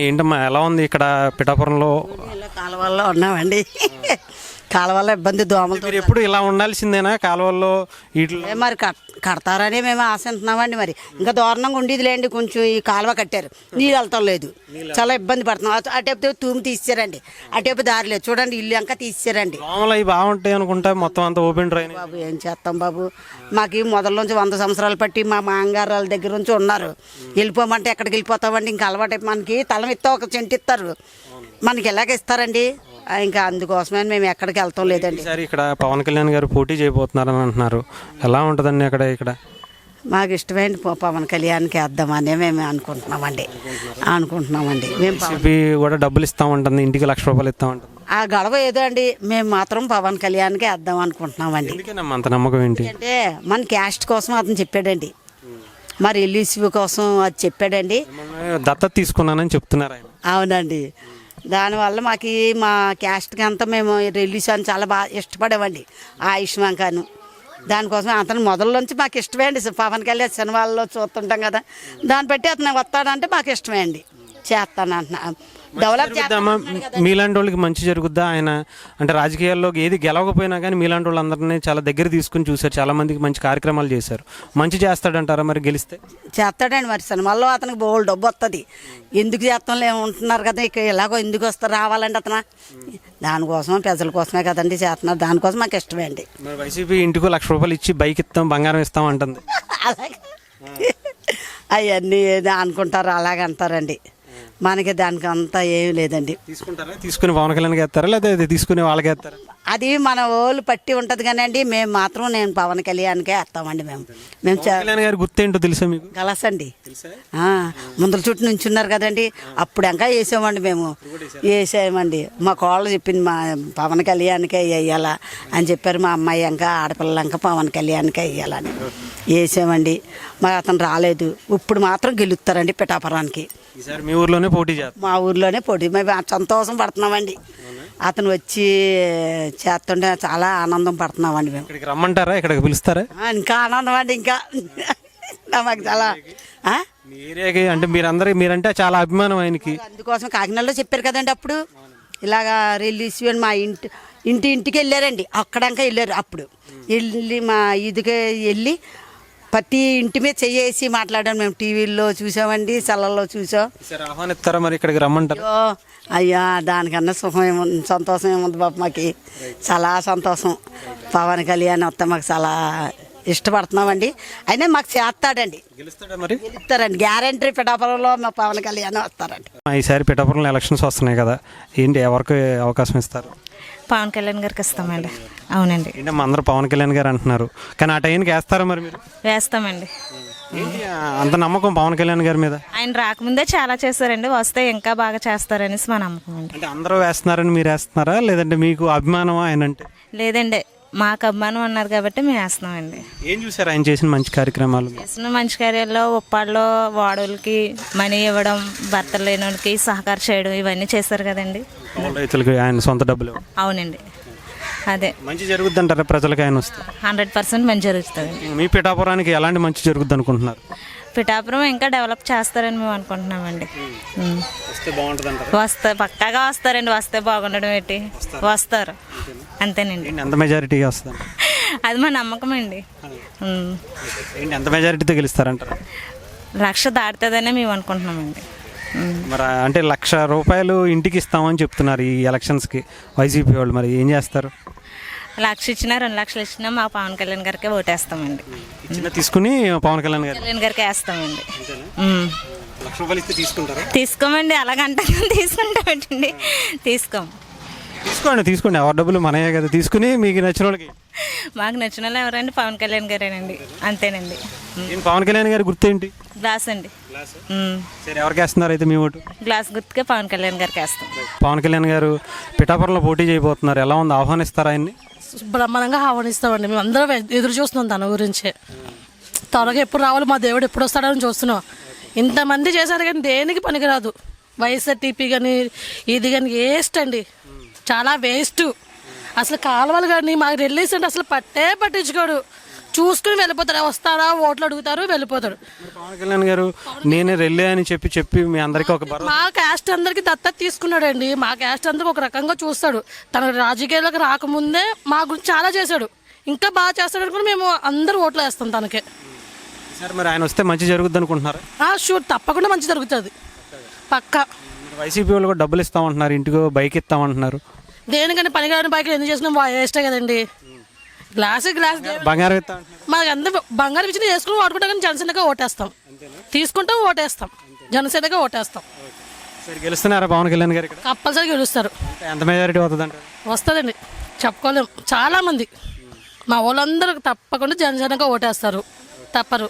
ఏంటమ్మా ఎలా ఉంది ఇక్కడ పిఠాపురంలో? ఇలా కాలువల్లో ఉన్నామండి. కాలువల్లో ఇబ్బంది, దోమలతో. మీరు ఎప్పుడు ఇలా ఉండాల్సిందేనా కాలువల్లో వీటిలో? మరి కడతారని మేము ఆశిస్తున్నామండి. మరి ఇంకా దారుణంగా ఉండేది లేండి. కొంచెం ఈ కాలువ కట్టారు, నీళ్ళు వెళ్తాం లేదు, చాలా ఇబ్బంది పడుతున్నాం. అటేపు తూము తీసారండి, అటేపు దారి లేదు చూడండి, ఇల్లు ఇంకా తీసారండి. దోమలు అవి బాగుంటాయి అనుకుంటా, మొత్తం అంతా ఓపెన్ డ్రైన్. బాబు ఏం చేస్తాం బాబు, మాకు మొదల నుంచి 100 సంవత్సరాలు పట్టి మా మాంగారు వాళ్ళ దగ్గర నుంచి ఉన్నారు. వెళ్ళిపోమంటే ఎక్కడికి వెళ్ళిపోతామండి? ఇంకా అలవాటు మనకి తలం ఇస్తే ఒక చెంటు ఇస్తారు, మనకి ఎలాగ ఇస్తారండి? ఇంకా అందుకోసమే మేము ఎక్కడికి వెళ్తాం లేదండి. ఈసారి ఇక్కడ పవన్ కళ్యాణ్ గారు పోటీ చేయబోతున్నారని అంటున్నారు, ఎలా ఉంటుందండి ఇక్కడ? మాకు ఇష్టమైన పవన్ కళ్యాణ్కి వేద్దామని మేము అనుకుంటున్నామండి. మేము కూడా డబ్బులు ఇస్తామంటుంది, ఇంటికి ₹1,00,000 ఇస్తామంటుంది. ఆ గొడవ ఏదో అండి, మేము మాత్రం పవన్ కళ్యాణ్కి వేద్దాం అనుకుంటున్నామండి. అంత నమ్మకం ఏంటి అంటే మన క్యాస్ట్ కోసం అతను చెప్పాడండి, మరి ఎల్ఈసీ కోసం అది చెప్పాడండి. దత్తత తీసుకున్నానని చెప్తున్నారు ఆయన. అవునండి, దానివల్ల మాకు మా క్యాస్ట్కి అంతా మేము రిలీజ్ అని చాలా బాగా ఇష్టపడేవండి. ఆయుష్మాన్ ఖాన్ దానికోసం అతను మొదల నుంచి మాకు ఇష్టమే అండి. పవన్ కళ్యాణ్ సినిమాల్లో చూస్తుంటాం కదా, దాన్ని బట్టి అతను వస్తాడంటే మాకు ఇష్టమే అండి. చేస్తానంటున్నా, డెవలప్ చేద్దామా. మీలాంటి వాళ్ళకి మంచి జరుగుద్దా ఆయన? అంటే రాజకీయాల్లో ఏది గెలవకపోయినా కానీ మీలాంటి వాళ్ళందరినీ చాలా దగ్గర తీసుకుని చూశారు, చాలా మందికి మంచి కార్యక్రమాలు చేశారు. మంచి చేస్తాడంటారా మరి గెలిస్తే? చేస్తాడండి. మరి సినిమాల్లో అతనికి బోల్ డబ్బు వస్తుంది, ఎందుకు చేస్తాం ఉంటున్నారు కదా, ఇక్కడ ఎలాగో ఎందుకు వస్తారు రావాలండి అతను? దానికోసం ప్రజల కోసమే కదండి చేస్తున్నారు, దానికోసం మాకు ఇష్టమే అండి. మరి వైసీపీ ఇంటికి ₹1,00,000 ఇచ్చి బైక్ ఇస్తాం, బంగారం ఇస్తాం అంటుంది. అలాగే అవన్నీ అనుకుంటారు, అలాగంటారండి. మనకి దానికి అంతా ఏమి లేదండి. తీసుకుంటారా? తీసుకుని పవన్ కళ్యాణ్కి వేస్తారా లేదా తీసుకుని వాళ్ళకి వేస్తారా? అది మన వాళ్ళు పట్టి ఉంటుంది కానండి, మేము మాత్రం నేను పవన్ కళ్యాణ్కే వేస్తామండి. మేము కళ్యాణ్ గారి గుర్తేంటో తెలుసా మీకు? కలసండి, ముందర చుట్టూ నుంచున్నారు కదండి, అప్పుడు ఇంకా వేసామండి, మేము వేసామండి. మా కోళ్ళు చెప్పింది మా పవన్ కళ్యాణ్కే వేయాలా అని చెప్పారు. మా అమ్మాయి ఇంకా ఆడపిల్లలు ఇంకా పవన్ కళ్యాణ్కే వేయాలని వేసామండి. మరి అతను రాలేదు, ఇప్పుడు మాత్రం గెలుస్తారండి పిఠాపురానికి. మీ ఊర్లోనే పోటీ చేస్తారు? మా ఊర్లోనే పోటీ, మేము సంతోషం పడుతున్నామండి. అతను వచ్చి చేస్తుంటే చాలా ఆనందం పడుతున్నామండి. మేము ఇక్కడికి రమ్మంటారా? ఇక్కడికి పిలుస్తారా? ఇంకా ఆనందం అండి, ఇంకా మాకు చాలా. అంటే మీరంటే చాలా అభిమానం ఆయనకి, అందుకోసం కాకినాడలో చెప్పారు కదండి అప్పుడు, ఇలాగా రిలీజ్ మా ఇంటికి వెళ్ళారండి. అక్కడంకా వెళ్ళారు, అప్పుడు వెళ్ళి మా ఇదికి వెళ్ళి ప్రతి ఇంటి మీద చెయ్యేసి మాట్లాడాను. మేము టీవీల్లో చూసామండి, సెల్లల్లో చూసాం. ఆహ్వానిస్తారా మరి ఇక్కడికి రమ్మంటారు? అయ్యా దానికన్నా సుఖం ఏముంది, సంతోషం ఏముంది బాబు, మాకు చాలా సంతోషం. పవన్ కళ్యాణ్ వస్తే మాకు చాలా ఇష్టపడుతున్నామండి. అయినా మాకు చేస్తాడండి, గెలుస్తారండి, గ్యారంటీ. పిఠాపురంలో మా పవన్ కళ్యాణ్ వస్తారండి. ఈసారి పిఠాపురంలో ఎలక్షన్స్ వస్తున్నాయి కదా, ఏంటి ఎవరికి అవకాశం ఇస్తారు? పవన్ కళ్యాణ్ గారికి ఇస్తామండి. అవునండి, అందరూ పవన్ కళ్యాణ్ గారు అంటున్నారు, కానీ ఆ టైంకి వేస్తారా మరి మీరు? వేస్తామండి. అంత నమ్మకం పవన్ కళ్యాణ్ గారి మీద? ఆయన రాకముందే చాలా చేస్తారండి, వస్తే ఇంకా బాగా చేస్తారనేసి మా నమ్మకం అండి. అంటే అందరూ వేస్తున్నారని మీరు వేస్తున్నారా, లేదంటే మీకు అభిమానం ఆయన అంటే? లేదండి, మాకు అభిమానం అన్నారు కాబట్టి మేము వేస్తున్నామండి. ఏం చూసారు ఆయన చేసిన మంచి కార్యక్రమాలు? చేసిన మంచి కార్యాల్లో ఉప్పాడులో వాడోళ్ళకి మనీ ఇవ్వడం, భర్తలు లేని వాళ్ళకి సహకారం చేయడం, ఇవన్నీ చేస్తారు కదండి. రైతులకి ఆయన సొంత డబ్బులు? అవునండి, అదే మంచి జరుగుద్ది అంటారా ప్రజలకు ఆయన వస్తే? 100% మంచి జరుగుతుంది. మీ పిఠాపురానికి ఎలాంటి మంచి జరుగుద్ది అనుకుంటున్నారు? పిఠాపురం ఇంకా డెవలప్ చేస్తారని మేము అనుకుంటున్నామండి. పక్కాగా వస్తారండి, వస్తే బాగుండడం ఏంటి, వస్తారు అంతేనండి. ఎంత మెజారిటీ వస్తుంది? అది మా నమ్మకం అండి. ఎంత మెజారిటీతో గెలుస్తారంటారు? 1,00,000 దాటుతుందనే మేము అనుకుంటున్నామండి. మరి అంటే ₹1,00,000 ఇంటికి ఇస్తామని చెప్తున్నారు ఈ ఎలక్షన్స్కి వైసీపీ వాళ్ళు, మరి ఏం చేస్తారు? 1,00,000 ఇచ్చినా 2,00,000 ఇచ్చినా మా పవన్ కళ్యాణ్ గారికి ఓటేస్తామండి. తీసుకుని పవన్ కళ్యాణ్ గారికి వేస్తామండి. ₹1,00,000 ఇస్తే తీసుకుంటారా? తీసుకోమండి, అలాగంటే తీసుకుంటామండి. తీసుకోండి, ఎవరి డబ్బులు మనయే కదా, తీసుకుని మీకు నచ్చిన వాళ్ళకి. మాకు నచ్చిన వాళ్ళు ఎవరండి? పవన్ కళ్యాణ్ గారేనండి, అంతేనండి. పవన్ కళ్యాణ్ గారి గుర్తేంటి? గ్లాస్ అండి. సరే, ఎవరికి వేస్తున్నారు అయితే మీ ఓటు? గ్లాస్ గుర్తుకే పవన్ కళ్యాణ్ గారికి వేస్తాం. పవన్ కళ్యాణ్ గారు పిఠాపురంలో పోటీ చేయబోతున్నారు, ఎలా ఉంది? ఆహ్వానిస్తారా ఆయన్ని? బ్రహ్మాండంగా ఆహ్వానిస్తామండి. మేము అందరం ఎదురు చూస్తున్నాం తన గురించే. త్వరగా ఎప్పుడు రావాలి, మా దేవుడు ఎప్పుడు వస్తాడని చూస్తున్నాం. ఇంతమంది చేశారు కానీ దేనికి పనికిరాదు. వైఎస్ఆర్టీపీ కానీ ఇది కానీ వేస్ట్ అండి, చాలా వేస్ట్. అసలు కాలువలు కానీ మాకు రిలీజ్ అంటే అసలు పట్టించుకోడు. చూసుకుని వెళ్ళిపోతారు, వస్తారా ఓట్లు అడుగుతారు వెళ్ళిపోతారు. మరి పవన్ కళ్యాణ్ గారు నేనే రెల్లే అని చెప్పి మీ అందరికీ ఒక భరోసా. మా క్యాస్ట్ అందరికి దత్తత తీసుకున్నాడండి. మా క్యాస్ట్ అందరికి ఒక రకంగా చూస్తాడు. తన రాజకీయాలకు రాకముందే మా గురించి చాలా చేశాడు. ఇంకా బాగా చేస్తాడు అనుకుని మేము అందరూ ఓట్లు వేస్తాం తనకే. సార్ మరి ఆయన వస్తే మంచి జరుగుద్ది అనుకుంటున్నారు? షూర్, తప్పకుండా మంచి జరుగుతుంది పక్కా. వైసీపీ వాళ్ళు కూడా డబ్బులు ఇస్తామంటున్నారు, ఇంటికి బైక్ ఇస్తామంటున్నారు. దేనికంటే పనికిరాని బైక్లు ఎందుకు చేసినా వేస్టే కదండి. గ్లాస్ బంగారం ఇస్తామంటున్నారు. మాకు అందరూ బంగారం ఇచ్చిన చేసుకుని వాడుకుంటాం, కానీ జనసేనగా ఓటేస్తాం, తీసుకుంటాం ఓటేస్తాం, జనసేనగా ఓటేస్తాం. సరే గెలుస్తున్నారా పవన్ కళ్యాణ్ గారు ఇక్కడ? కంపల్సరీ గెలుస్తారు. ఎంత మెజారిటీ అవుతుంది అంటారు? వస్తుందండి, చెప్పుకోలేము. చాలామంది మా వాళ్ళందరూ తప్పకుండా జనసేనగా ఓటేస్తారు, తప్పరు.